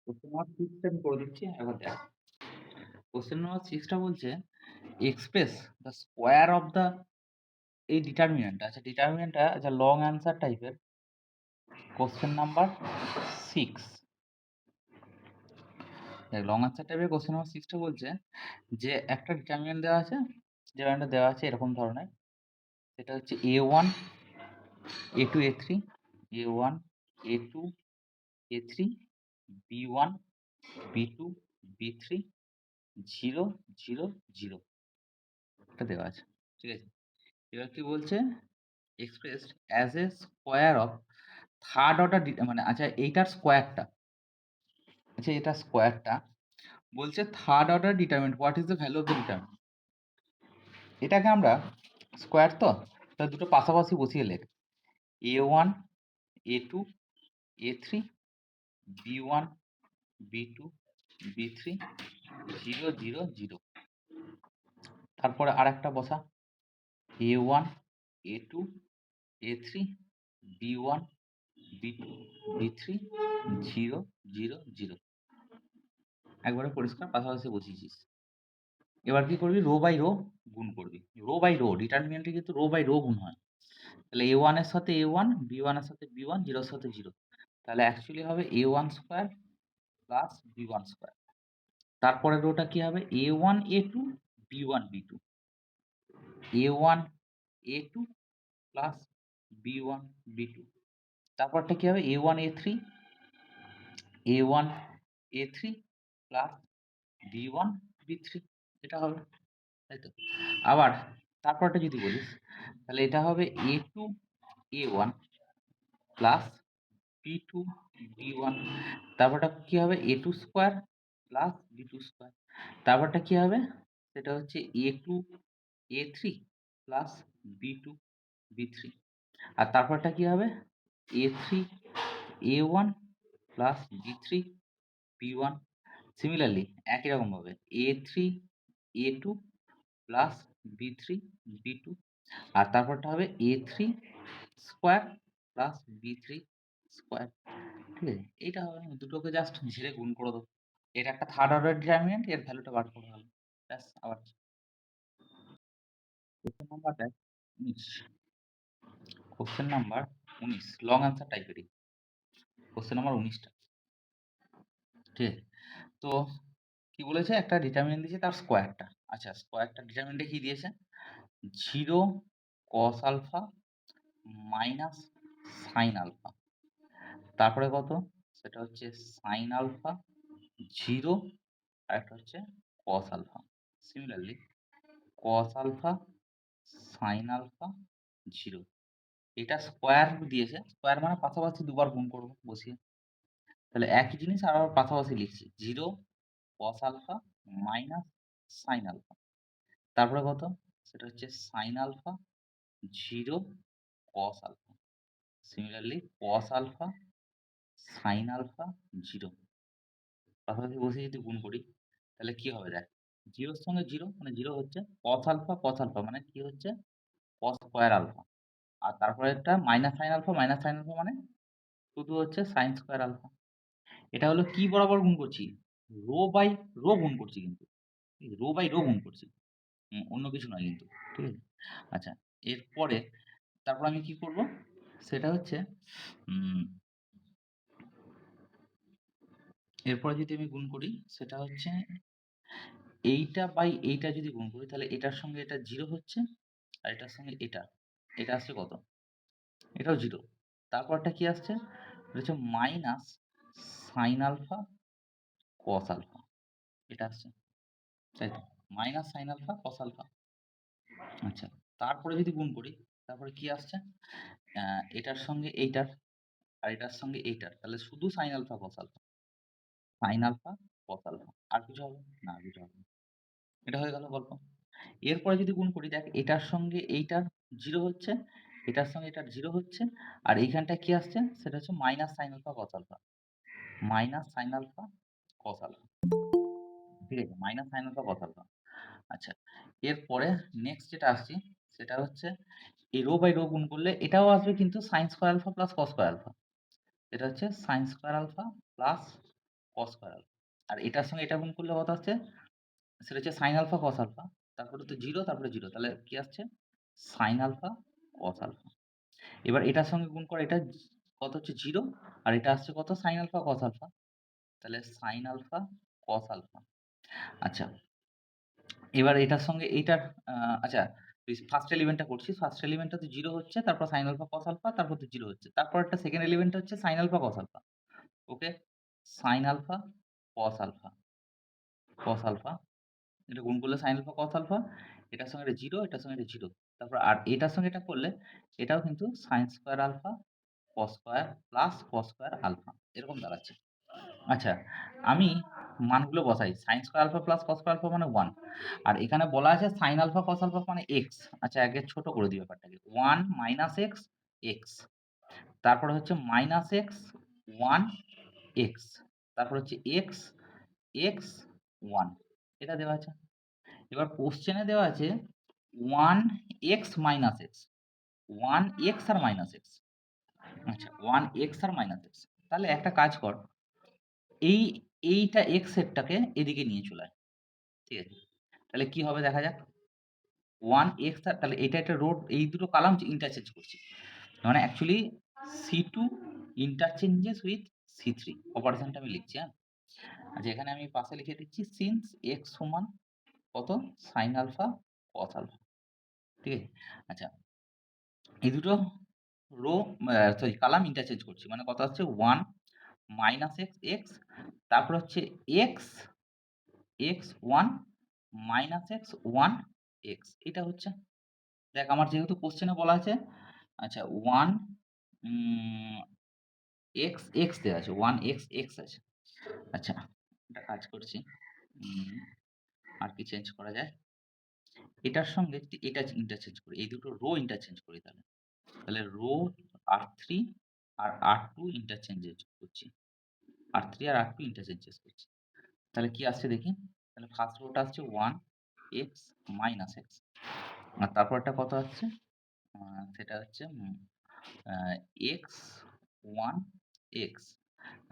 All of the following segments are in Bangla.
কোশ্চেন নাম্বার 6 টা আমি করে দিচ্ছি। একবার দেখ। কোশ্চেন নাম্বার 6 টা বলছে express the square of the এই ডিটারমিন্যান্ট আচ্ছা ডিটারমিন্যান্টটা আচ্ছা লং অ্যান্সার টাইপের। কোশ্চেন নাম্বার 6 দেখ লং অ্যান্সার টাইপের কোশ্চেন নাম্বার 6 টা বলছে যে একটা ডিটারমিন্যান্ট দেওয়া আছে, ডিটারমিন্যান্টটা দেওয়া আছে এরকম ধরনের। সেটা হচ্ছে a1 a2 a3 a1 a2 a3 b1 b2 b3 0 0 0 এটা দেওয়া আছে। ঠিক আছে? এবার কি বলছে expressed as a square of third order মানে আচ্ছা এইটার স্কোয়ারটা আচ্ছা এটা স্কোয়ারটা বলছে third order determinant what is the value of the determinant. এটাকে আমরা স্কোয়ার তো তাহলে দুটো পাশাপাশি বসিয়ে লেখ a1 a2 a3 b1 b2 b3 0 0 0 তারপরে আরেকটা বসা a1 a2 a3 b1 b2 b3 0 0 0 একবারে পরিষ্কার পাশাপাশি বসিয়েছিস। এবার কি করবি রো বাই রো গুণ করবি। রো বাই রো ডিটারমিনেন্টে কিন্তু রো বাই রো গুণ হয়। তাহলে a1 এর সাথে a1 b1 এর সাথে b1 0 এর সাথে 0 তাহলে অ্যাকচুয়ালি হবে a1 square plus b1 square. তারপরের রোটা কি হবে a1 a2 b1 b2 a1 a2 plus b1 b2 তারপরটা কি হবে a1 a3 a1 a3 plus b1 b3 এটা হবে তাই তো। আবার তারপরটা যদি বলিস তাহলে এটা হবে a2 a1 plus b2 b1 তারপরটা কি হবে a2 square plus b2 square তারপরটা কি হবে সেটা হচ্ছে a2 a3 plus b2 b3 আর তারপরটা কি হবে a3 a1 plus b3 b1 similarly একই রকম ভাবে a3 a2 plus b3 b2 আর তারপরটা হবে a3 square plus b3 square. ঠিক আছে এইটা হবে দুটোকে জাস্ট ঝেড়ে গুণ করে দেবো। এটা একটা থার্ড অর্ডার ডিটারমিনেন্ট এর ভ্যালুটা বার করে হলো ব্যাস। আবার কোশ্চেন নাম্বার দেখ 19 কোশ্চেন নাম্বার 19 লং অ্যান্সার টাইপেরই কোশ্চেন নাম্বার 19টা। ঠিক আছে তো কি বলেছে একটা ডিটারমিনেন্ট দিয়েছে তার স্কোয়ারটা আচ্ছা স্কোয়ারটা ডিটারমিনেন্টে কি দিয়েছে 0 cos alpha minus sine alpha তারপরে কত সেটা হচ্ছে সাইন আলফা 0 আর একটা হচ্ছে cos alpha. Similarly cos alpha sine alpha 0 এটা স্কোয়ার দিয়েছে স্কোয়ার মানে পাশাপাশি দুবার গুণ করবো বসিয়ে তাহলে একই জিনিস আর আবার পাশাপাশি লিখছি 0 cos alpha minus sine alpha তারপরে কত সেটা হচ্ছে sine alpha 0 cos alpha. Similarly cos alpha sine alpha 0 পাশাপাশি বসে যদি গুণ করি তাহলে কি হবে দেখ 0 এর সঙ্গে 0 মানে 0 হচ্ছে কস আলফা মানে কি হচ্ছে কস স্কয়ার আলফা আর তারপরে একটা মাইনাস সাইন আলফা মানে শুধু হচ্ছে সাইন স্কয়ার আলফা। এটা হলো কি বরাবর গুণ করছি রো বাই রো গুণ করছি কিন্তু রো বাই রো গুণ করছি অন্য কিছু নয় কিন্তু। ঠিক আছে আচ্ছা এরপরে তারপর আমি কি করব সেটা হচ্ছে এরপরে যদি আমি গুণ করি সেটা হচ্ছে এইটা বাই এইটা যদি গুণ করি তাহলে এটার সঙ্গে এটা 0 হচ্ছে আর এটার সঙ্গে এটা আসছে কত এটাও 0 তারপরটা কি আসছে এটা হচ্ছে minus sine alpha cos alpha এটা আসছে তাই তো minus sine alpha cos alpha. আচ্ছা তারপরে যদি গুণ করি তারপরে কি আসছে এটার সঙ্গে এইটার আর এটার সঙ্গে এইটার তাহলে শুধু sine alpha cos alpha sine alpha cos alpha আর কিছু হবে না আর কিছু হবে না। এটা হয়ে গেল গল্প। এরপরে যদি গুণ করি দেখ এটার সঙ্গে এইটার 0 হচ্ছে এটার সঙ্গে এটার 0 হচ্ছে আর এইখানটায় কি আসছে সেটা হচ্ছে minus sine alpha cos alpha minus sine alpha cos alpha. ঠিক আছে minus sine alpha cos alpha. আচ্ছা এরপরে নেক্সট যেটা আসছি সেটা হচ্ছে এই রো বাই রো গুণ করলে এটাও আসবে কিন্তু sine square alpha plus cos square alpha এটা হচ্ছে sine square alpha plus cos square alpha. আর এটার সঙ্গে এটা গুণ করলে কত আসছে? সেটা হচ্ছে sin আলফা cos আলফা। তারপরে তো 0 তারপরে 0 তাহলে কি আসছে? sin alpha cos alpha. এবার এটার সঙ্গে গুণ করে এটা কত হচ্ছে 0 আর এটা আসছে কত? sin alpha cos alpha. তাহলে sin আলফা cos আলফা। আচ্ছা, এবার এটার সঙ্গে এইটার আচ্ছা ফার্স্ট এলিমেন্টটা করছি। ফার্স্ট এলিমেন্টটা তো 0 হচ্ছে, তারপর sin আলফা cos আলফা, তারপর তো 0 হচ্ছে। তারপরেরটা সেকেন্ড এলিমেন্টটা হচ্ছে sin alpha cos alpha. Okay? sin alpha cos alpha, cos alpha. এটা গুণ করলে sin আলফা cos আলফা, এটার সঙ্গে এটা 0, এটার সঙ্গে এটা 0। তারপর আর এটার সঙ্গে এটা করলে এটাও কিন্তু sin square alpha cos square plus cos square alpha এরকম দাঁড়াচ্ছে। আচ্ছা, আমি মানগুলো বসাই। sin square alpha plus cos square alpha মানে 1 আর এখানে বলা আছে sin আলফা cos আলফা মানে x। আচ্ছা, আগে ছোট করে দিই ব্যাপারটাকে। 1 মাইনাস x, x। তারপরে হচ্ছে মাইনাস x, 1 x। তারপর হচ্ছে x, x, 1 এটা দেওয়া আছে। এবার কোশ্চেনে দেওয়া আছে 1x মাইনাস x, 1x আর মাইনাস x। আচ্ছা, 1x আর মাইনাস x। তাহলে একটা কাজ কর, এইটা x সেটটাকে এদিকে নিয়ে চলে আয়। ঠিক আছে? তাহলে কি হবে দেখা যাক। 1x আর তাহলে এটা একটা রো, এই দুটো কলাম ইন্টারচেঞ্জ করছি। মানে অ্যাকচুয়ালি C2 ইন্টারচেঞ্জেস উইথ C3 অপারেশনটা আমি লিখছি। হ্যাঁ? আচ্ছা, এখানে আমি পাশে লিখে দিচ্ছি সিন্স x সমান কত? sin alpha cos alpha. ঠিক আছে? আচ্ছা, এই দুটো রো সরি কলাম ইন্টারচেঞ্জ করছি। মানে কত হচ্ছে 1 মাইনাস x, x। তারপর হচ্ছে x, x 1 minus x 1 x এটা হচ্ছে। দেখ আমার যেহেতু কোশ্চেনে বলা আছে আচ্ছা 1 x x দেওয়া আছে, 1 x x আছে। আচ্ছা, একটা কাজ করছি। আর কি চেঞ্জ করা যায়? এটার সঙ্গে এটা ইন্টারচেঞ্জ করি। এই দুটো রো ইন্টারচেঞ্জ করি তাহলে। তাহলে রো R3 আর R2 ইন্টারচেঞ্জেস করছি। R3 আর R2 ইন্টারচেঞ্জেস করছি। তাহলে কি আসছে দেখি? তাহলে ফার্স্ট রোটা আসছে 1x মাইনাস x। আর তারপরটা কত আসছে? সেটা হচ্ছে x 1 x।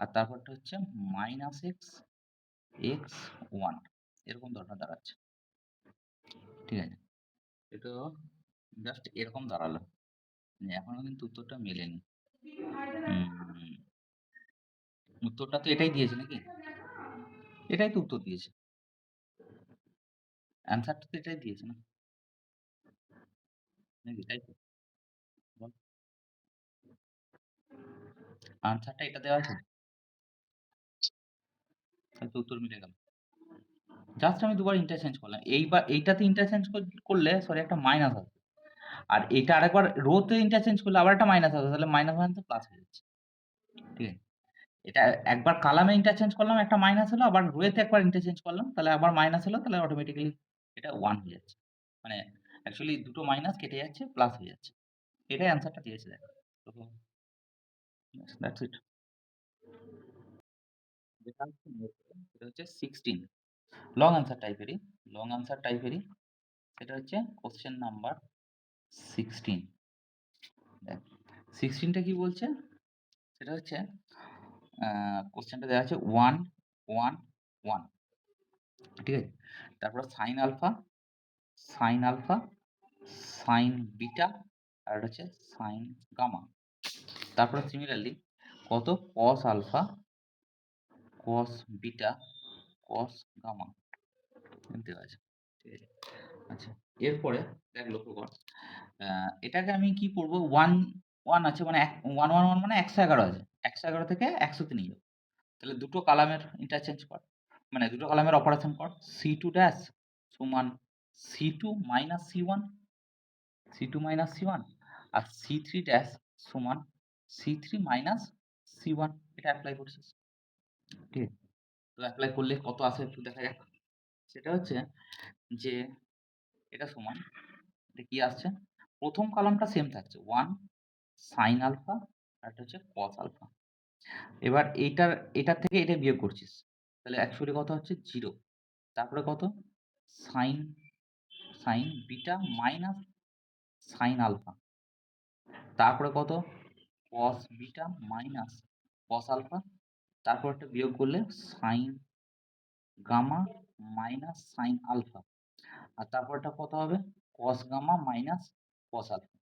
আর তারপরটা হচ্ছে মাইনাস x x 1 এরকম ধরনের দাঁড়াচ্ছে। ঠিক আছে? এটা জাস্ট এরকম দাঁড়ালো। এখনো কিন্তু উত্তরটা মেলেনি। উত্তরটা তো এটাই দিয়েছে নাকি? এটাই তো উত্তর দিয়েছে। অ্যান্সারটা তো এটাই দিয়েছে না? নাকি তাই তো? বল। আনসারটা এটা দেওয়া আছে? তাহলে তো উত্তর মিলে গেল। জাস্ট আমি দুবার ইন্টারচেঞ্জ করলাম। এইবার এইটাতে ইন্টারচেঞ্জ করলে সরি একটা মাইনাস আসবে। আর এটা আরেকবার রোতে ইন্টারচেঞ্জ করলে আবার একটা মাইনাস আসবে। তাহলে মাইনাস মাইনাসে প্লাস হয়ে যাচ্ছে। ঠিক আছে? এটা একবার কলামে ইন্টারচেঞ্জ করলাম, একটা মাইনাস হলো। আবার রোতে একবার ইন্টারচেঞ্জ করলাম, তাহলে আবার মাইনাস হলো। তাহলে অটোমেটিক্যালি এটা 1 হয়ে যাচ্ছে। মানে অ্যাকচুয়ালি দুটো মাইনাস কেটে যাচ্ছে, প্লাস হয়ে যাচ্ছে। এটাই অ্যান্সারটা দিয়েছে দেখো। তো দ্যাটস ইট। যেটা হচ্ছে সেটা হচ্ছে 16 লং অ্যান্সার টাইপেরই। লং অ্যান্সার টাইপেরই সেটা হচ্ছে কোশ্চেন নাম্বার 16। দেখ 16 টা কি বলছে? সেটা হচ্ছে কোশ্চেনটা দেওয়া আছে 1 1 1। ঠিক আছে? তারপরে sine alpha, sine alpha, sine beta আর এটা হচ্ছে সাইন গামা। তারপরে সিমিলারলি কত? cos alpha, cos beta, cos gamma দেওয়া আছে। ঠিক আছে? আচ্ছা, এরপরে দেখ লক্ষ্য কর। এটাকে আমি কি করব? 1 1 আছে মানে 1 1 1 মানে 111 আছে। 111 থেকে 100 তে নিয়ে যাবো। তাহলে দুটো কলামের ইন্টারচেঞ্জ কর। মানে দুটো কলামের অপারেশন কর। C2 ড্যাশ সমান C2 minus C1, C2 minus C1 আর C3 ড্যাশ সমান C3 মাইনাস C1 এটা এপ্লাই করছিস। ঠিক আছে? তো এপ্লাই করলে কত আসে একটু দেখা যাক। সেটা হচ্ছে যে এটা সমান এটা কি আসছে? প্রথম কলামটা সেম থাকছে 1 সাইন আলফা আর এটা হচ্ছে cos আলফা। এবার এটার থেকে এটা বিয়োগ করছিস। তাহলে অ্যাকচুয়ালি কত হচ্ছে? 0। তারপরে কত? Sine sine beta minus sine alpha. তারপরে কত? cos beta minus cos alpha. তারপর একটা বিয়োগ করলে sine gamma minus sine alpha, আর তারপরটা কত হবে cos gamma minus cos alpha.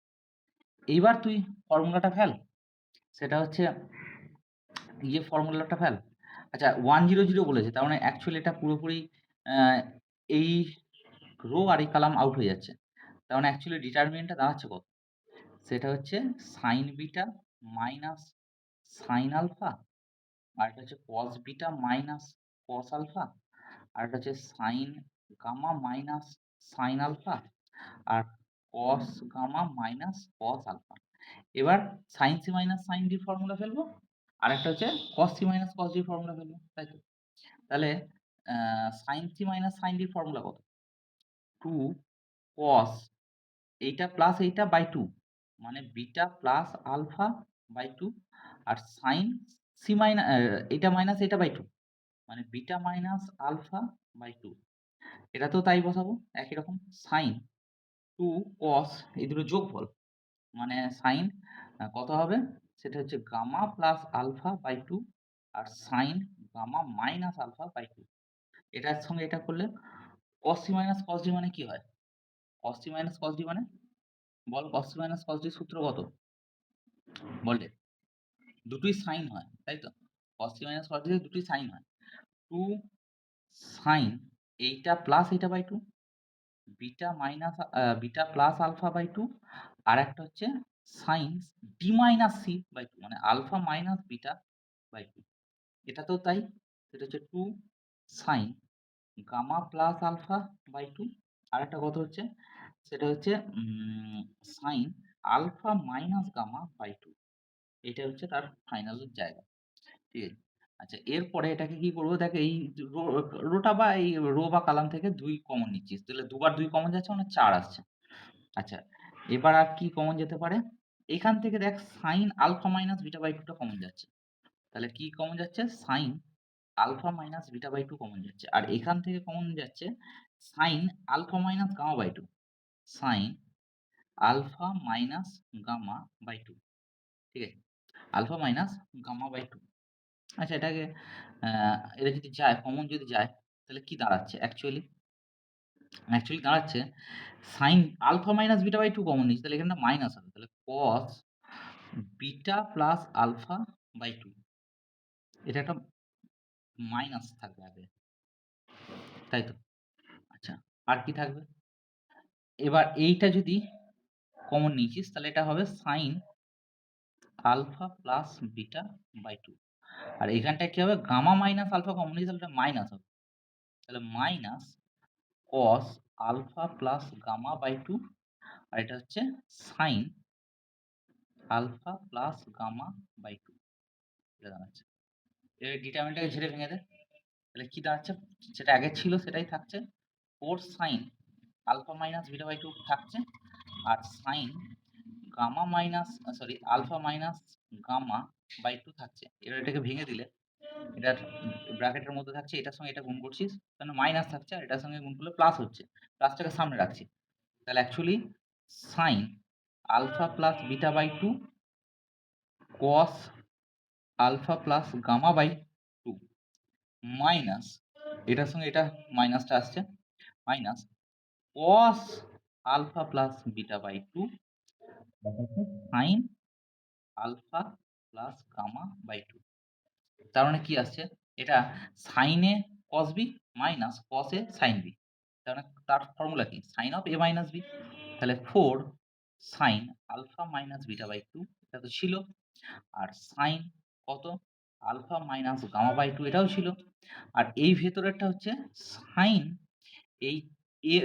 এইবার তুই ফর্মুলাটা ফেল, সেটা হচ্ছে ফর্মুলাটা ফেল। আচ্ছা 100 বলেছে, তার মানে অ্যাকচুয়ালি এটা পুরোপুরি এই রো আর এই কালাম আউট হয়ে যাচ্ছে। তার মানে অ্যাকচুয়ালি ডিটারমিনেন্টটা দাঁড়াচ্ছে কত, সেটা হচ্ছে sine beta minus sine alpha, আর এটা হচ্ছে cos beta minus cos alpha, আর এটা হচ্ছে sine gamma minus sine alpha, আর cos gamma minus cos alpha. এবার sine C minus sine D formula ফেলবো, আর একটা হচ্ছে cos C minus cos D formula ফেলবো, তাই তো? তাহলে sine C minus sine D formula কত, 2 কস এইটা প্লাস এইটা বাই 2, মানে বিটা প্লাস আলফা বাই 2, আর সাইন সি মাইনাস এটা মাইনাস এটা বাই 2, মানে বিটা মাইনাস আলফা বাই 2। এটা তো তাই বসাবো একই রকম, সাইন 2 কস এই দুটো যোগফল, মানে সাইন কত হবে, সেটা হচ্ছে গামা প্লাস আলফা বাই 2, আর sine gamma minus alpha by 2। এটার সঙ্গে এটা করলে cos c minus cos d মানে কি হয়, cos c minus cos d মানে বল, cos c minus cos d সূত্র কত বলতে, দুটোই সাইন হয় তাই তো, cos c minus cos d দুটোই সাইন হয়। 2 সাইন এইটা প্লাস এইটা by 2, beta minus beta plus alpha by 2, আর একটা হচ্ছে sine D minus C by 2, মানে আলফা মাইনাস বিটা বাই 2। এটা তো তাই, সেটা হচ্ছে 2 sine gamma plus alpha by 2, আর একটা কত হচ্ছে, সেটা হচ্ছে sine alpha minus gamma by 2। এটা হচ্ছে তার ফাইনাল জায়গা, ঠিক আছে? আচ্ছা এরপরে এটাকে কি করবো, দেখ এই রোটা বা এই রো বা কালাম থেকে 2 কমন নিচ্ছিস, তাহলে দুবার 2 কমন যাচ্ছে মানে 4 আসছে। আচ্ছা এবার আর কি কমন যেতে পারে, এখান থেকে দেখ sine alpha minus beta by 2টা কমন যাচ্ছে, তাহলে কি কমন যাচ্ছে, sine alpha minus beta by 2 common যাচ্ছে, আর এখান থেকে কমন যাচ্ছে sine alpha minus gamma by 2, sine alpha minus gamma by 2, ঠিক আছে, আলফা মাইনাস গামা বাই 2। আচ্ছা এটাকে এটা যদি যায় কমন যদি যায় তাহলে কি দাঁড়াচ্ছে, অ্যাকচুয়ালি দাঁড়াচ্ছে sine alpha minus beta by 2 common নিচ্ছে, তাহলে এখানে মাইনাস হবে, তাহলে cos beta plus alpha by 2, এটা একটা মাইনাস থাকবে আগে, তাই তো? আচ্ছা আর কি থাকবে, এবার এইটা যদি কমন নিয়েছিস তাহলে এটা হবে sine alpha plus beta by 2, আর এখানটায় কি হবে, গামা মাইনাস আলফা কমন নিয়েছিস তাহলে এটা মাইনাস হবে, তাহলে minus cos alpha plus gamma by 2, আর এটা হচ্ছে sine alpha plus gamma by 2, এটা দাঁড়াচ্ছে। এবার ডিটারমিনেন্টটাকে ঝেড়ে ভেঙে দে, তাহলে কি দাঁড়াচ্ছে, যেটা আগে ছিল সেটাই থাকছে, 4 sine alpha minus beta by 2 থাকছে, আর sine gamma minus sorry alpha minus gamma by 2 থাকছে। এবার এটাকে ভেঙে দিলে এটার ব্র্যাকেটের মধ্যে থাকছে, এটার সঙ্গে এটা গুণ করছিস তাহলে মাইনাস থাকছে, আর এটার সঙ্গে গুণ করলে প্লাস হচ্ছে, প্লাসটাকে সামনে রাখছি, তাহলে actually sine alpha plus beta by 2 cos alpha plus gamma by 2 minus এটার সঙ্গে এটা মাইনাসটা আসছে, minus cos alpha plus beta by 2 sine alpha plus gamma by 2। তার মানে কি আসছে, এটা sine A cos b minus cos A sin b, তার মানে তার ফর্মুলা কি, sine of a minus b, তাহলে 4 sine alpha minus beta by 2 এটা তো ছিল, আর সাইন কত আলফা মাইনাস গামা বাই 2 এটাও ছিল, আর এই ভেতরেরটা হচ্ছে সাইন এই a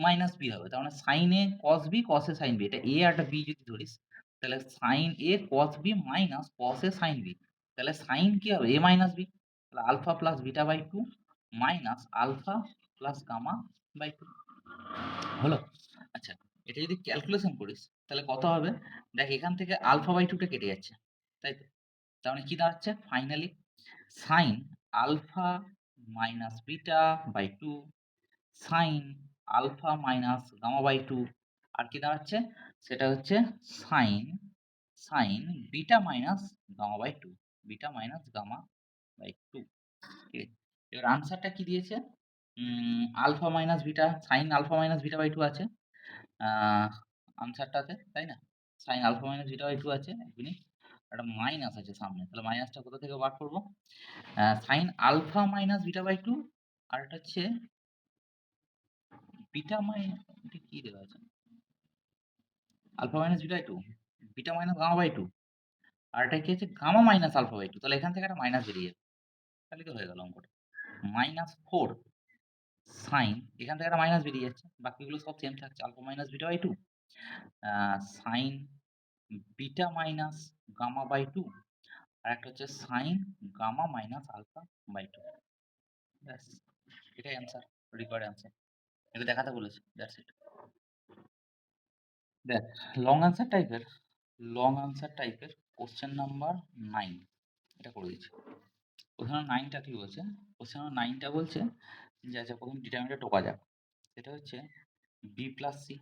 মাইনাস b হবে, তার মানে sine A cos b cos A sin b, এটা a আর একটা b যদি ধরিস তাহলে sine A cos b minus cos A sin b, তাহলে সাইন কি হবে a মাইনাস b, তাহলে alpha plus beta by 2 minus alpha plus gamma by 2 হলো। আচ্ছা এটা যদি ক্যালকুলেশন করিস তাহলে কত হবে, দেখ এখান থেকে আলফা বাই 2 টা কেটে যাচ্ছে, তাই তো? তার মানে কি দাঁড়াচ্ছে finally sine alpha minus beta by 2 sine alpha minus gamma by 2, আর কি দাঁড়াচ্ছে, সেটা হচ্ছে sine sine beta minus gamma by 2, beta minus gamma by 2। ঠিক আছে? এবার আনসারটা কি দিয়েছে? Alpha minus beta, sine alpha minus beta by 2 আছে। আ আনসারটাতে, তাই না? Sine alpha minus beta by 2 আছে। ১ মিনিট। একটা মাইনাস আছে সামনে। তাহলে মাইনাসটা কোথা থেকে বার করব? Sine alpha minus beta by 2, আর এটা হচ্ছে বিটা এটা কি দেওয়া আছে? Alpha minus beta by 2, beta minus gamma by 2, আর এটা কি আছে? Gamma minus alpha by 2। তাহলে এখান থেকে একটা মাইনাস বেরিয়ে যাবে। তাহলে তো হয়ে গেল অঙ্কটা। -4 সাইন, এখান থেকে একটা মাইনাস বেরিয়ে যাচ্ছে। বাকিগুলো সব সেম থাকছে। Alpha minus beta by 2, sine beta minus gamma by 2, আর একটা হচ্ছে sine gamma minus alpha by 2। ব্যাস, এটাই অ্যান্সার, রিকোয়ার্ড অ্যান্সার। এটা দেখাতে বলেছে। That's it. দেখ, লং আনসার টাইপের কোশ্চেন নাম্বার 9 এটা করে দিচ্ছি। কোশ্চেন নাম্বার 9টা কি বলছে? কোশ্চেন নাম্বার 9টা বলছে যে আচ্ছা, প্রথম ডিটারমিনেন্টটা টোকা যাক। সেটা হচ্ছে বি প্লাস সি,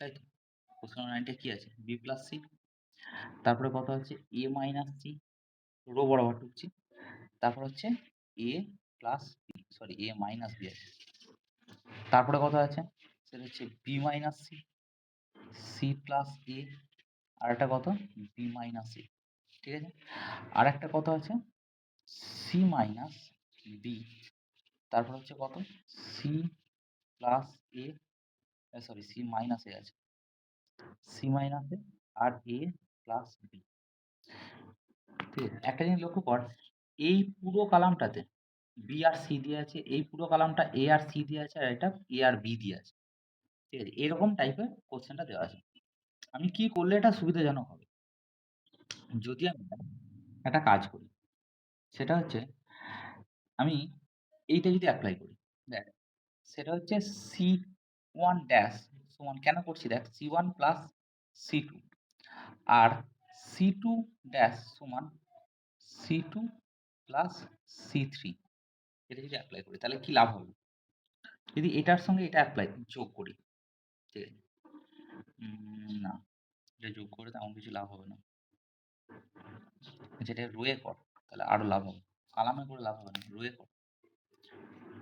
তাই তো? কোশ্চেন নাম্বার 9টা কি আছে? B plus C. তারপরে কথা হচ্ছে এ মাইনাস সি, রো বরাবর টুকছি। তারপর হচ্ছে A plus B, sorry A minus B আছে। তারপরে কথা আছে সেটা হচ্ছে B minus C, C plus A, আর একটা কত? B minus C. ঠিক আছে? আর একটা কত আছে? সি মাইনাস বি, তারপর হচ্ছে কত? সি প্লাস এ, সরি সি মাইনাস এ আছে, C minus A R A plus B. ঠিক আছে? একটা জিনিস লক্ষ্য কর, এই পুরো কলামটাতে বি আর সি দিয়ে আছে, এই পুরো কলামটা এ আর সি দিয়ে আছে, আর এটা এ আর বি দিয়ে আছে। ঠিক আছে? এরকম টাইপের কোশ্চেনটা দেওয়া আছে। আমি কি করলে এটা সুবিধাজনক হবে? যদি আমি একটা কাজ করি, সেটা হচ্ছে আমি এইটা যদি অ্যাপ্লাই করি, দেখ সেটা হচ্ছে C1 ড্যাশ সমান, কেন করছি দেখ, C1 প্লাস C2, আর C2 ড্যাশ সমান C2 প্লাস C3। এটা যদি অ্যাপ্লাই করি তাহলে কি লাভ হবে? যদি এটার সঙ্গে এটা অ্যাপ্লাই যোগ করি, ঠিক আছে? না, এটা যোগ করে তেমন কিছু লাভ হবে না। যেটা রোয়ে কর, তাহলে আরো লাভ হবে। কালামে করে লাভ হবে না, রোয়ে কর,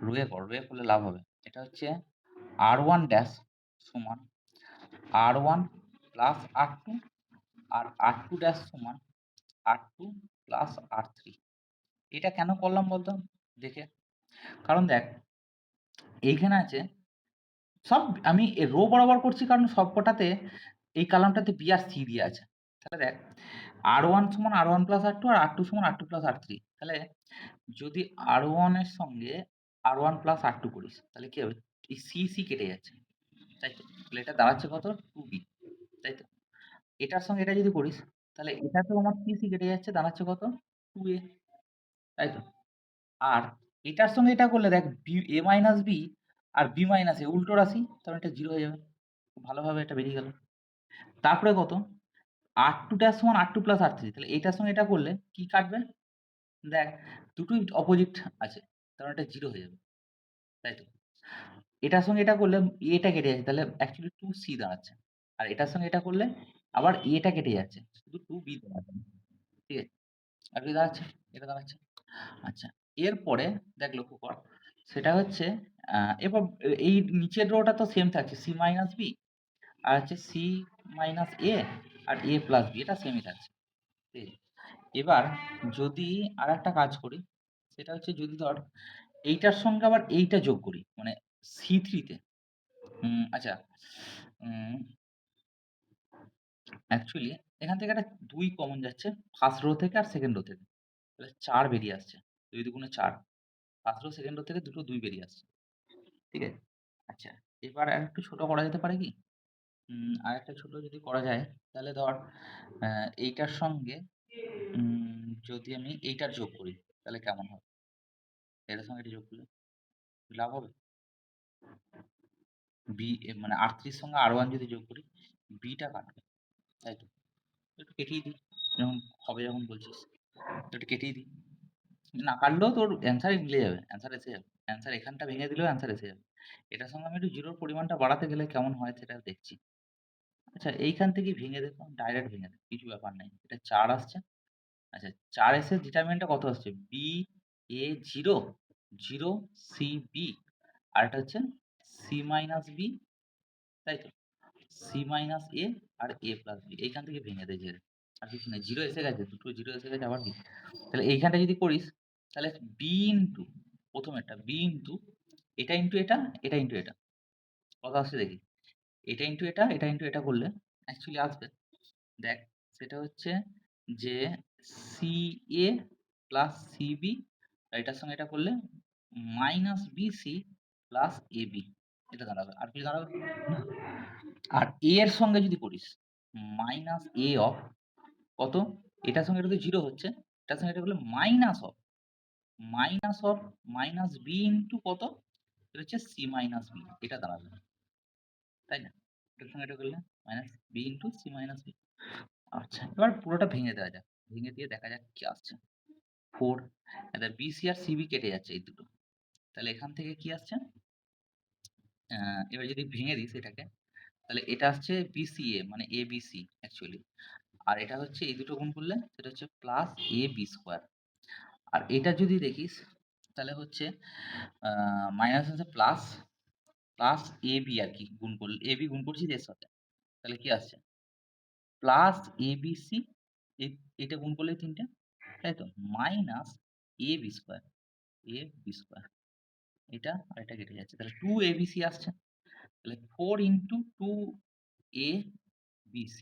রোয়ে করলে লাভ হবে। এটা হচ্ছে R1 ড্যাশ সমান R1 প্লাস R2, আর R2 ড্যাশ সমান R2 প্লাস R3। এটা কেন করলাম বলতো? দেখে, কারণ দেখ এইখানে আছে সব, আমি রো বরাবর করছি কারণ সবকটাতে এই কলামটাতে বি আর সি দিয়ে আছে। তাহলে দেখ R1 সমান R1 প্লাস R2, আর R2 সমান R2 প্লাস R3। তাহলে যদি R1 এর সঙ্গে R1 প্লাস R2 করিস তাহলে কি হবে? এই সি কেটে যাচ্ছে, তাই তো? তাহলে এটা দাঁড়াচ্ছে কত? 2b, তাই তো? এটার সঙ্গে এটা যদি করিস তাহলে এটাতেও আমার সি কেটে যাচ্ছে, দাঁড়াচ্ছে কত? 2a, তাই তো? আর এটার সঙ্গে এটা করলে দেখ B A minus B R B minus এ উল্টো রাশি, তাহলে এটা 0 হয়ে যাবে। খুব ভালোভাবে এটা বেরিয়ে গেল। তারপরে কত? R2 ড্যাশ সমান R2 প্লাস R3, তাহলে এটার সঙ্গে এটা করলে কি কাটবে? দেখ দুটোই অপোজিট আছে, তাহলে এটা 0 হয়ে যাবে, তাই তো? এটার সঙ্গে এটা করলে এটা কেটে যাচ্ছে, তাহলে অ্যাকচুয়ালি 2c দাঁড়াচ্ছে। আর এটার সঙ্গে এটা করলে আবার এটা কেটে যাচ্ছে, শুধু 2b দাঁড়াচ্ছে। ঠিক আছে? আর কি দাঁড়াচ্ছে? এটা দাঁড়াচ্ছে। আচ্ছা, এরপরে দেখ লক্ষ্য কর, সেটা হচ্ছে এবার এই নিচের রোটা তো সেম থাকছে, c মাইনাস বি, আর হচ্ছে c মাইনাস এ আর a প্লাস বি, এটা সেমই থাকছে। ঠিক আছে? এবার যদি আর একটা কাজ করি, সেটা হচ্ছে যদি ধর এইটার সঙ্গে আবার এইটা যোগ করি, মানে C3 তে, আচ্ছা, অ্যাকচুয়ালি এখান থেকে একটা 2 কমন যাচ্ছে ফার্স্ট রো থেকে আর সেকেন্ড রো থেকে, তাহলে 4 বেরিয়ে আসছে। 2 দুগুণে 4, ফার্স্ট রো সেকেন্ড রো থেকে দুটো 2 বেরিয়ে আসছে। ঠিক আছে? আচ্ছা, এবার আরেকটু ছোট করা যেতে পারে কি? আরেকটা ছোট যদি করা যায় তাহলে ধর এইটার সঙ্গে যদি আমি এইটার যোগ করি তাহলে কেমন হবে? এটার সঙ্গে এটা যোগ করলে লাভ হবে? মানে R3 এর সঙ্গে R1 যদি যোগ করি, বিটা কাটবে, তাই তো? একটু কেটেই দিই, যখন হবে যখন বলছিস, তো একটু কেটেই দিই। না কাটলেও তোর অ্যান্সার মিলে যাবে, অ্যান্সার এসে যাবে। অ্যান্সার এখানটা ভেঙে দিলেও অ্যান্সার এসে যাবে। এটার সঙ্গে আমি একটু জিরোর পরিমাণটা বাড়াতে গেলে কেমন হয় সেটা দেখছি। আচ্ছা, এইখান থেকেই ভেঙে দেখো, ডাইরেক্ট ভেঙে দে, কিছু ব্যাপার নেই। এটা 4 আসছে। আচ্ছা, 4 এসে ডিটারমিনেন্টটা কত আসছে? বি এ 0, 0 সি বি আর এটা হচ্ছে সি মাইনাস বি, তাই তো? C minus A R A plus B এইখান থেকে ভেঙে দেয় যে আর কিছু নেই, 0 এসে গেছে, দুটো 0 এসে গেছে আবার কি? তাহলে এইখানটা যদি করিস তাহলে বি ইনটু প্রথমেরটা বি ইনটু এটা ইনটু এটা, এটা ইনটু এটা। কত আসছে দেখি? এটা ইনটু এটা, এটা ইনটু এটা করলে অ্যাকচুয়ালি আসবে। দেখ সেটা হচ্ছে যে CA প্লাস CB এটার সঙ্গে এটা করলে মাইনাস BC প্লাস AB এটা দাঁড়াবে। আর কিছু দাঁড়াবে না। আর A এর সঙ্গে যদি করিস মাইনাস A অফ কত? এটার সঙ্গে এটা তো 0 হচ্ছে, এটার সঙ্গে এটা করলে minus of minus B into কত? এটা হচ্ছে C মাইনাস B এটা দাঁড়াবে। তাই না? এটার সঙ্গে এটা করলে minus B into C minus B। আচ্ছা, এবার পুরোটা ভেঙে দেওয়া যাক। ভেঙে দিয়ে দেখা যাক কি আসছে। 4 এটা বিসি আর সিবি কেটে যাচ্ছে এই দুটো। তাহলে এখান থেকে কি আসছে? এবার যদি ভেঙে দিই সেটাকে, তাহলে এটা আসছে বিসিএ মানে এবিসি অ্যাকচুয়ালি। আর এটা হচ্ছে এই দুটো গুণ করলে সেটা হচ্ছে প্লাস এ বি স্কোয়ার। আর এটা যদি দেখিস তাহলে হচ্ছে মাইনাস হচ্ছে প্লাস প্লাস এ বি আর কি গুণ করলে এ বি গুণ করছি এর সাথে, তাহলে কি আসছে? প্লাস এবিসি এটা গুণ করলে তিনটে, তাই তো? মাইনাস এ বি স্কোয়ার এটা আর এটা কেটে যাচ্ছে, তাহলে 2 ABC আসছে। তাহলে 4 ইনটু 2 ABC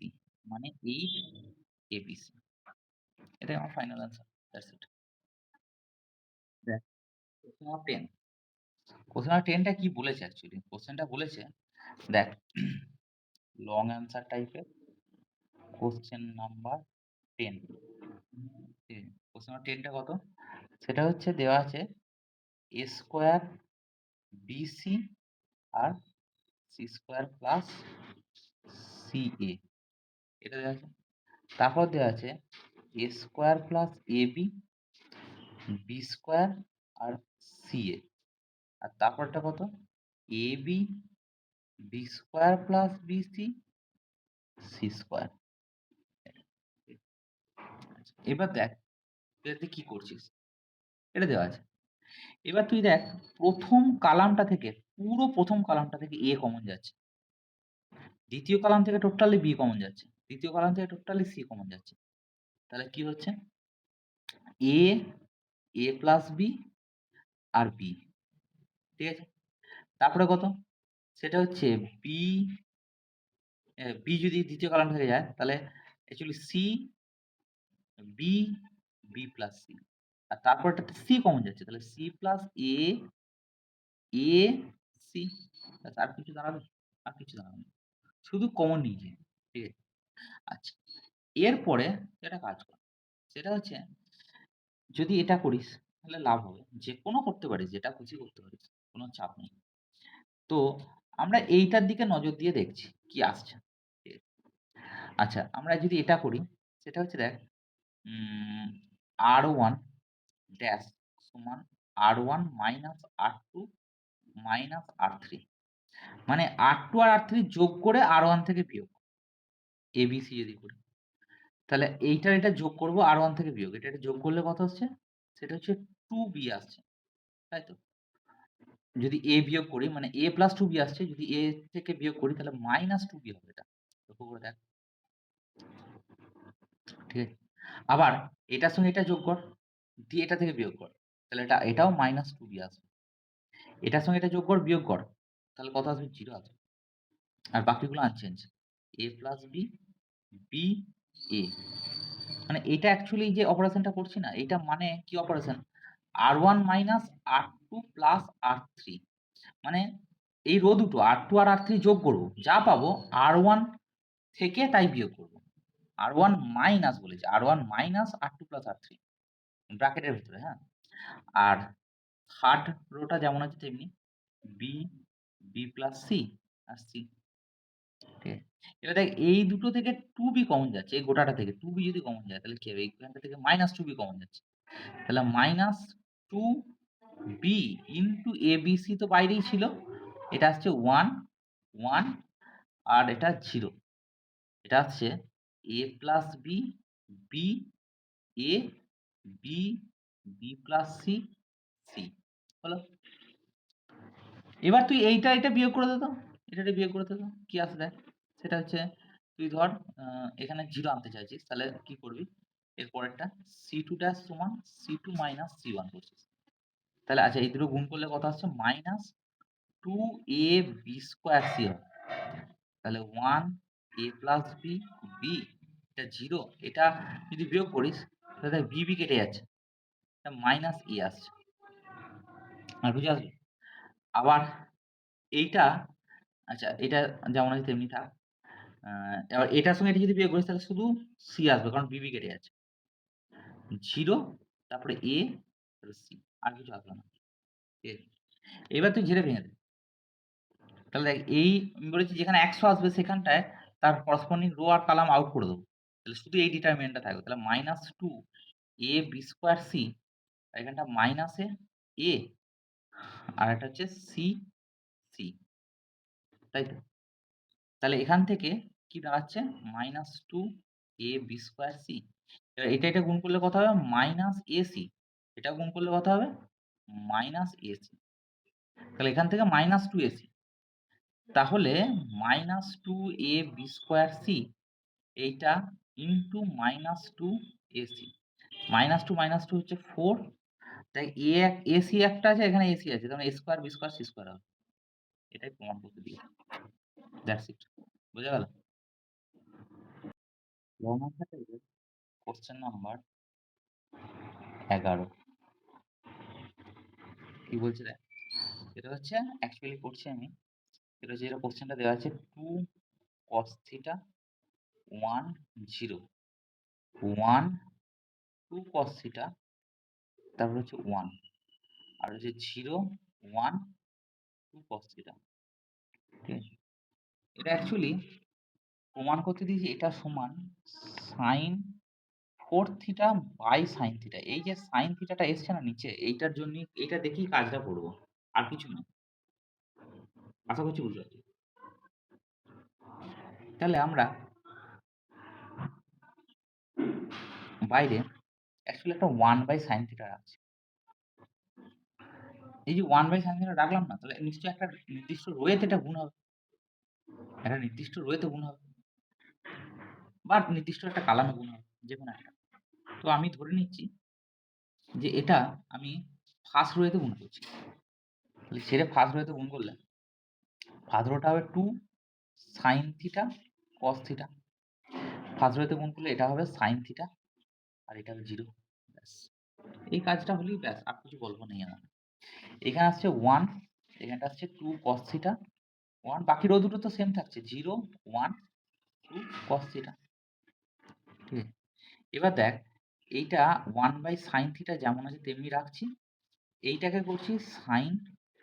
মানে 8 ABC। এটাই আমার ফাইনাল আনসার। That's it. দেখ কোশ্চেন নাম্বার 10। কোশ্চেন নাম্বার 10 টা কি বলেছে অ্যাকচুয়ালি? কোশ্চেনটা বলেছে দেখ লং অ্যান্সার টাইপের কোশ্চেন নাম্বার 10। কোশ্চেন নাম্বার 10 টা কত? সেটা হচ্ছে দেওয়া আছে a স্কয়ার BC আর C স্কয়ার প্লাস CA এটা দেওয়া আছে। তারপর দেওয়া আছে a square plus AB B square আর CA আর তারপরটা কত? AB B square plus BC C square. এবার দেখ তুই এতে কি করছিস, এটা দেওয়া আছে। এবার তুই দেখ প্রথম কালামটা থেকে পুরো প্রথম কালামটা থেকে A কমন যাচ্ছে, দ্বিতীয় কালাম থেকে টোটালি B কমন যাচ্ছে, তৃতীয় কালাম থেকে টোটালি C কমন যাচ্ছে। তাহলে কি হচ্ছে? A প্লাস B আর B, ঠিক আছে? তারপরে কত? সেটা হচ্ছে বি বি যদি দ্বিতীয় কলাম থেকে যায় তাহলে actually C B B plus C আর তারপরটাতে সি কমন যাচ্ছে, তাহলে C plus A A C. আর কিছু দাঁড়াবে? আর কিছু দাঁড়াবে না, শুধু কমন নিয়েছে, ঠিক আছে? আচ্ছা, এরপরে একটা কাজ কর, সেটা হচ্ছে যদি এটা করিস তাহলে লাভ হবে, যে কোনো করতে পারিস, যেটা খুশি করতে পারিস, কোনো চাপ নেই। তো আমরা এইটার দিকে নজর দিয়ে দেখছি কি আসছে, ঠিক আছে? আচ্ছা, আমরা যদি এটা করি সেটা হচ্ছে দেখ R1 ড্যাশ সমান R1 minus R2 minus R3 মানে R2 আর R3 যোগ করে R1 থেকে বিয়োগ, ABC যদি করি তাহলে এইটার এটা যোগ করব R1 থেকে বিয়োগ, এটা যোগ করলে কত আসছে? সেটা হচ্ছে 2B আসছে, তাই তো? যদি A বিয়োগ করি মানে A প্লাস 2B আসছে, যদি A থেকে বিয়োগ করি তাহলে মাইনাস 2B হবে, এটা লক্ষ্য করে দেখ, ঠিক আছে? আবার এটার সঙ্গে এটা যোগ কর, দিয়ে এটা থেকে বিয়োগ কর, তাহলে এটাও মাইনাস 2B আসবে। এটার সঙ্গে এটা যোগ কর বিয়োগ কর, তাহলে কত আসবে? 0 আসবে। আর বাকিগুলো unchanged, a plus B B A. মানে এটা অ্যাকচুয়ালি যে অপারেশনটা করছি না, এটা মানে কি operation? R1 minus R2 plus R3 মানে এই রো দুটো R2 আর R3 যোগ করব, যা পাবো R1 থেকে তাই বিয়োগ করব। R1 মাইনাস বলেছে, R1 minus R2 plus R3 ব্র্যাকেটের ভিতরে, হ্যাঁ? আর থার্ড রোটা যেমন আছে তেমনি বি বি প্লাস সি আর সি, ঠিক আছে? এবার দেখ এই দুটো থেকে 2b কমন যাচ্ছে, এই গোটাটা থেকে 2b যদি কমন যায় তাহলে কি হবে? এইখানটা থেকে মাইনাস 2b কমন যাচ্ছে, তাহলে মাইনাস 2b ইনটু abc তো বাইরেই ছিল, এটা আসছে 1 1 আর এটা 0, এটা আসছে a plus B B A B B plus C C হলো। এবার তুই এটা বিয়োগ করে দে তো, এটা বিয়োগ করে দে তো কি আসে দেখ। সেটা হচ্ছে তুই ধর এখানে 0 আনতে চাইছিস, তাহলে কি করবি, এর পরেরটা c2 ড্যাশ সমান c2 মাইনাস c1 করছিস। তাহলে আচ্ছা এই দুটো গুণ করলে কত আসছে, মাইনাস 2ab স্কোয়ার c হবে। তাহলে 1a প্লাস বি, বি এটা 0, এটা যদি বিয়োগ করিস তাহলে দেখ বি কেটে যাচ্ছে, এটা মাইনাস এ আসছে। আর বুঝে আসবে। আবার এইটা আচ্ছা এটা যেমন আছে তেমনি থাক। এবার এটার সঙ্গে এটা যদি বিয়োগ করিস তাহলে শুধু সি আসবে, কারণ বিবি কেটে যাচ্ছে। 0 তারপরে এ তারপরে সি, আর কিছু আসবে না। ঠিক আছে? এবার তুই ঝেড়ে ভেঙে দে। তাহলে দেখ এই আমি বলেছি যেখানে 100 আসবে সেখানটায় তার করসপন্ডিং রো আর কলাম আউট করে দেবো। তাহলে শুধু এই ডিটারমিনেন্টটা থাকবে। তাহলে minus 2 A B square C, আর এখানটা মাইনাস এ আর এটা হচ্ছে সি সি, তাই তো? তাহলে এখান থেকে কি দাঁড়াচ্ছে, minus 2 A B square C. এবার এটা গুণ করলে কত হবে, মাইনাস এ সি। এটা গুণ করলে কত হবে, মাইনাস এ সি। তাহলে এখান থেকে মাইনাস 2 এ সি। তাহলে minus 2 A B square C এইটা into minus 2 A C. Minus two হচ্ছে 4, তাই এ সি একটা আছে, এখানে এ সি আছে, তখন A square B square C square হবে। এটাই প্রমাণ করতে দিয়ে, দ্যাটস ইট। বুঝা গেল? কোশ্চেন নাম্বার 11 কি বলছে দেখ। এটা হচ্ছে অ্যাকচুয়ালি করছি আমি, এটা হচ্ছে, এটা কোশ্চেনটা দেওয়া আছে 2 cos থিটা 1 0 1 2 cos থিটা, তারপর হচ্ছে 1, আর হচ্ছে 0 1 2 cos থিটা। ঠিক আছে? এটা অ্যাকচুয়ালি প্রমাণ করতে দিয়েছি এটা সমান sine 4 theta by sine theta. এই যে সাইন থিটাটা এসছে না নিচে, এইটার জন্য এটা দেখেই কাজটা করব, আর কিছু না। আশা করছি বুঝতে পারছি। তাহলে আমরা বাইরে অ্যাকচুয়ালি একটা 1 বাই সাইন থিটা রাখছি। এই যে 1 বাই সাইন থিটা রাখলাম না, তাহলে নিশ্চয়ই একটা নির্দিষ্ট রোয়েতে এটা গুণ হবে, একটা নির্দিষ্ট রোয়েতে গুণ হবে, বা নির্দিষ্ট একটা কালামে গুণ হবে, যে কোনো একটা। তো আমি ধরে নিচ্ছি যে এটা আমি ফার্স্ট রোয়েতে গুণ করছি। তাহলে ছেড়ে ফার্স্ট রোয়েতে গুণ করলে ফার্স্ট রোটা হবে 2 sine theta cos theta. First রোতে গুণ করলে এটা হবে সাইন থিটা, আর এটা হবে 0। ব্যাস, এই কাজটা হলেই ব্যাস, আর কিছু গল্প নেই আমার। এখানে আসছে 1, এখানটা আসছে 2 cos থিটা 1, বাকি রো দুটো তো সেম থাকছে, 0 1 2 cos থিটা। ঠিক আছে? এবার দেখ এইটা 1 বাই সাইন থিটা যেমন আছে তেমনি রাখছি, এইটাকে করছি সাইন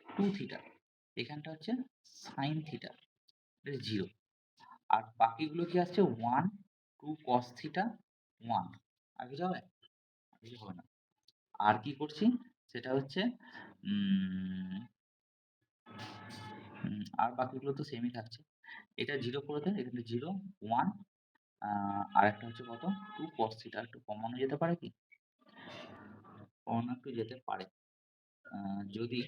2 থিটা, এখানটা হচ্ছে সাইন থিটা, এটা 0, আর বাকিগুলো কি আসছে 1 2 cos থিটা 1, আর কিছু হবে, আর কিছু হবে না। আর কি করছি সেটা হচ্ছে আর বাকিগুলো তো সেমই থাকছে। এটা 0 করে দেন, এখানে 0 1, আর একটা হচ্ছে কত 2 cos থিটা। একটু কমানো যেতে পারে কি, কমানো একটু যেতে পারে, যদি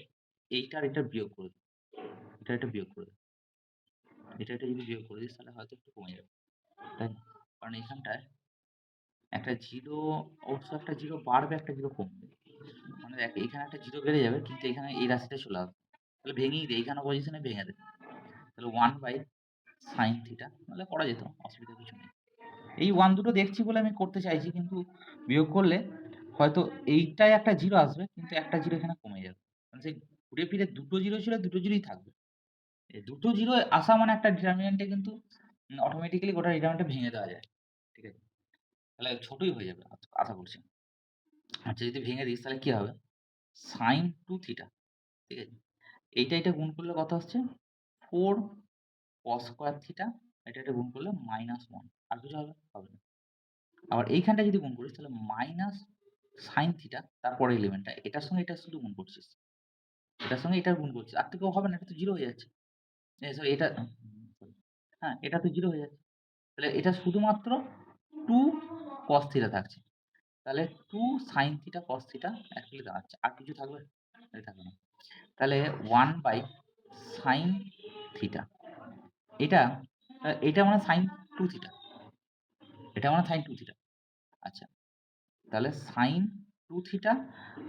এইটার এটা বিয়োগ করে দিই, এটা বিয়োগ করে দিই, এটা যদি বিয়োগ করে দিস তাহলে হয়তো একটু কমে যাবে, তাই না? কারণ এখানটায় একটা 0, অবশ্য একটা 0 বাড়বে, একটা 0 কমবে। মানে দেখ এখানে একটা 0 বেড়ে যাবে, কিন্তু এখানে এই রাশিটা চলে আসবে। তাহলে ভেঙেই দে, এইখানে পজিশনে ভেঙে দে। তাহলে 1 বাই সাইন থিটা, নাহলে করা যেত, অসুবিধা কিছু নেই। এই 1 দুটো দেখছি বলে আমি করতে চাইছি, কিন্তু বিয়োগ করলে হয়তো এইটায় একটা 0 আসবে, কিন্তু একটা 0 এখানে কমে যাবে। মানে সেই ঘুরে ফিরে দুটো 0 ছিল, দুটো 0ই থাকবে। এই দুটো 0 আসা মানে একটা ডিটারমিনেন্টে কিন্তু অটোমেটিক্যালি গোটা ডিটারমিনেন্টটা ভেঙে দেওয়া যায়। ঠিক আছে? তাহলে ছোটই হয়ে যাবে আশা করছি। আচ্ছা যদি ভেঙে দিস তাহলে কি হবে, সাইন 2 থিটা। ঠিক আছে? এটা গুণ করলে কত আসছে, 4 cos স্কয়ার থিটা, এটা গুণ করলে -1, আর কিছু হবে, হবে না। আবার এইখানটা যদি গুণ করিস তাহলে মাইনাস সাইন থিটা, তারপরে এলিমেন্টটা এটার সঙ্গে এটা শুধু গুণ করছিস, এটার সঙ্গে এটা গুণ করছিস, আর তো কেউ হবে না, এটা তো 0 হয়ে যাচ্ছে। সরি এটা হ্যাঁ, এটা তো 0 হয়ে যাচ্ছে। তাহলে এটা শুধুমাত্র 2 cos থিটা থাকছে। তাহলে 2 sin theta cos theta actually দাঁড়াচ্ছে, আর কিছু থাকবে? এই থাকলো না। তাহলে 1 বাই সাইন থিটা, এটা এটা মানে সাইন 2 থিটা, এটা মানে সাইন 2 থিটা। আচ্ছা, তাহলে সাইন 2 থিটা,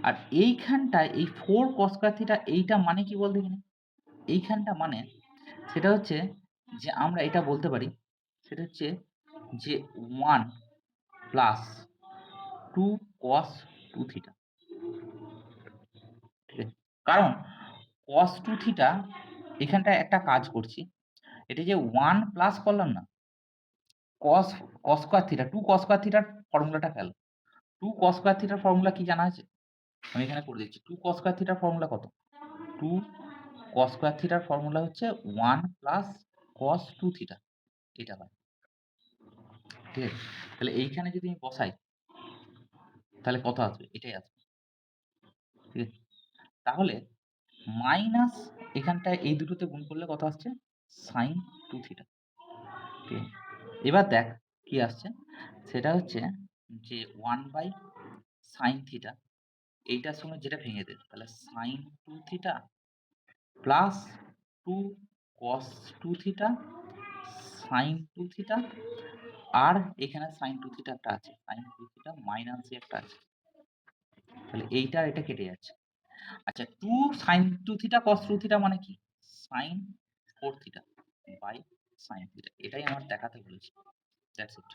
আর এইখানটায় এই 4 cos স্কয়ার থিটা, এইটা মানে কি বল দেখিনি? এইখানটা মানে সেটা হচ্ছে যে আমরা এটা বলতে পারি, সেটা হচ্ছে যে 1 প্লাস 2 cos 2 থিটা। ঠিক আছে? কারণ cos 2 থিটা এখানটায় একটা কাজ করছি, এটা যে 1 প্লাস করলাম না, cos square theta, 2 cos square থিটার ফর্মুলাটা ফেলো। 2 cos স্কয়ার থিটার ফর্মুলা কি জানা আছে? আমি এখানে করে দিচ্ছি। 2 cos স্কয়ার থিটার ফর্মুলা কত? 2 cos স্কয়ার থিটার ফর্মুলা হচ্ছে 1 প্লাস cos 2 থিটা, এটা হয়। ঠিক আছে? তাহলে এইখানে যদি আমি বসাই, তাহলে কত আসবে? এটাই আসবে। ঠিক আছে? তাহলে মাইনাস এখানটায় এই দুটোতে গুণ করলে কত আসছে? sin 2 theta. ঠিক আছে? এবার দেখ কি আসছে, সেটা হচ্ছে যে 1 বাই sin থিটা, এইটার সঙ্গে যেটা ভেঙে দে, তাহলে sin 2 theta plus 2 cos 2 theta sin 2 theta, আর এখানে sin 2 থিটা একটা আছে, sin 2 থিটা মাইনাস একটা আছে। তাহলে এইটা আর এটা কেটে যাচ্ছে। আচ্ছা, 2 sin 2 থিটা cos 2 থিটা মানে কি? sin 4 theta by sin theta. এটাই আমার দেখাতে বলেছে। দ্যাটস ইট।